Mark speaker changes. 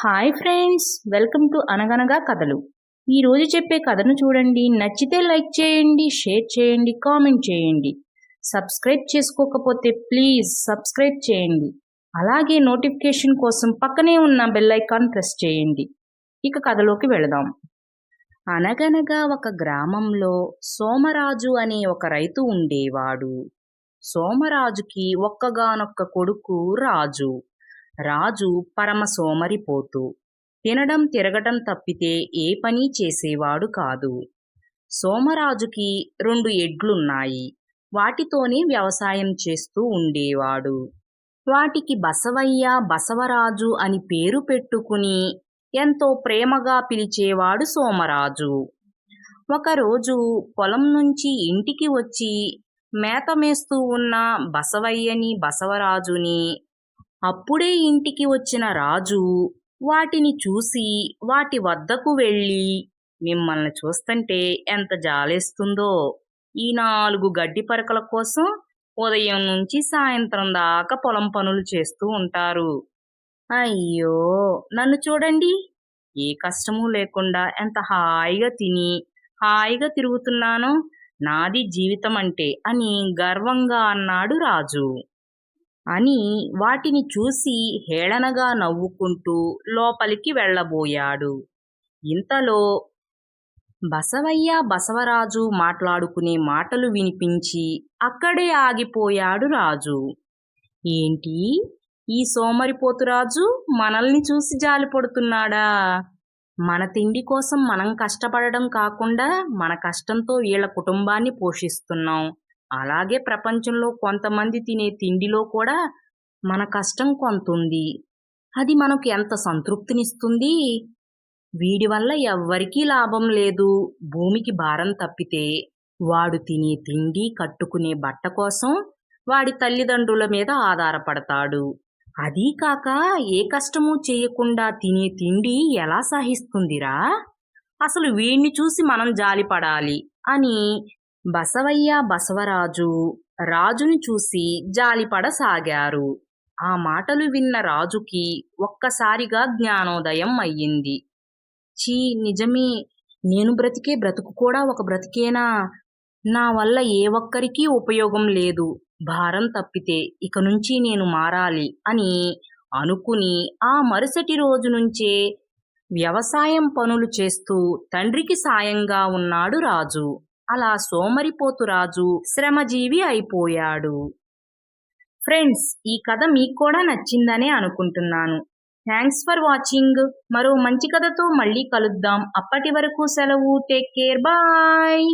Speaker 1: Hi friends, welcome to అనగనగా కథలు. ఈరోజు చెప్పే కథను చూడండి. నచ్చితే లైక్ చేయండి, షేర్ చేయండి, కామెంట్ చేయండి. సబ్స్క్రైబ్ చేసుకోకపోతే ప్లీజ్ సబ్స్క్రైబ్ చేయండి. అలాగే నోటిఫికేషన్ కోసం పక్కనే ఉన్న బెల్ ఐకాన్ ప్రెస్ చేయండి. ఇక కథలోకి వెళదాం. అనగనగా ఒక గ్రామంలో సోమరాజు అనే ఒక రైతు ఉండేవాడు. సోమరాజుకి ఒక్కగానొక్క కొడుకు రాజు. రాజు పరమ సోమరిపోతు. తినడం తిరగటం తప్పితే ఏ పని చేసేవాడు కాదు. సోమరాజుకి 2 ఎడ్లున్నాయి. వాటితోనే వ్యవసాయం చేస్తూ ఉండేవాడు. వాటికి బసవయ్య, బసవరాజు అని పేరు పెట్టుకుని ఎంతో ప్రేమగా పిలిచేవాడు సోమరాజు. ఒకరోజు పొలం నుంచి ఇంటికి వచ్చి మేత మేస్తూ ఉన్న బసవయ్యని, బసవరాజుని అప్పుడే ఇంటికి వచ్చిన రాజు వాటిని చూసి వాటి వద్దకు వెళ్ళి, మిమ్మల్ని చూస్తుంటే ఎంత జాలేస్తుందో. ఈ 4 గడ్డి పరకల కోసం ఉదయం నుంచి సాయంత్రం దాకా పొలం పనులు చేస్తూ ఉంటారు. అయ్యో, నన్ను చూడండి, ఏ కష్టమూ లేకుండా ఎంత హాయిగా తిని హాయిగా తిరుగుతున్నానో. నాది జీవితం అంటే అని గర్వంగా అన్నాడు రాజు. అని వాటిని చూసి హేళనగా నవ్వుకుంటూ లోపలికి వెళ్ళబోయాడు. ఇంతలో బసవయ్య, బసవరాజు మాట్లాడుకునే మాటలు వినిపించి అక్కడే ఆగిపోయాడు రాజు. ఏంటి, ఈ సోమరిపోతురాజు మనల్ని చూసి జాలిపడుతున్నాడా? మన తిండి కోసం మనం కష్టపడడం కాకుండా మన కష్టంతో వీళ్ళ కుటుంబాన్ని పోషిస్తున్నాం. అలాగే ప్రపంచంలో కొంతమంది తినే తిండిలో కూడా మన కష్టం కొంతుంది. అది మనకు ఎంత సంతృప్తినిస్తుంది? వీడి వల్ల ఎవ్వరికీ లాభం లేదు. భూమికి భారం తప్పితే వాడు తినే తిండి, కట్టుకునే బట్ట కోసం వాడి తల్లిదండ్రుల మీద ఆధారపడతాడు. అదీ కాక ఏ కష్టమూ చేయకుండా తినే తిండి ఎలా సహిస్తుందిరా? అసలు వీణ్ణి చూసి మనం జాలిపడాలి అని బసవయ్య, బసవరాజు రాజుని చూసి జాలిపడసాగారు. ఆ మాటలు విన్న రాజుకి ఒక్కసారిగా జ్ఞానోదయం అయ్యింది. ఛీ, నిజమే, నేను బ్రతికే బ్రతుకు కూడా ఒక బ్రతికేనా? నా వల్ల ఏ ఒక్కరికీ ఉపయోగం లేదు. భారం తప్పితే ఇక నుంచి నేను మారాలి అని అనుకుని ఆ మరుసటి రోజు నుంచే వ్యవసాయం పనులు చేస్తూ తండ్రికి సాయంగా ఉన్నాడు రాజు. అలా సోమరిపోతు రాజు శ్రమజీవి అయిపోయాడు. ఫ్రెండ్స్, ఈ కథ మీకు కూడా నచ్చిందనే అనుకుంటున్నాను. Thanks for watching. మరో మంచి కథతో మళ్ళీ కలుద్దాం. అప్పటి వరకు సెలవు. Take care. బాయ్.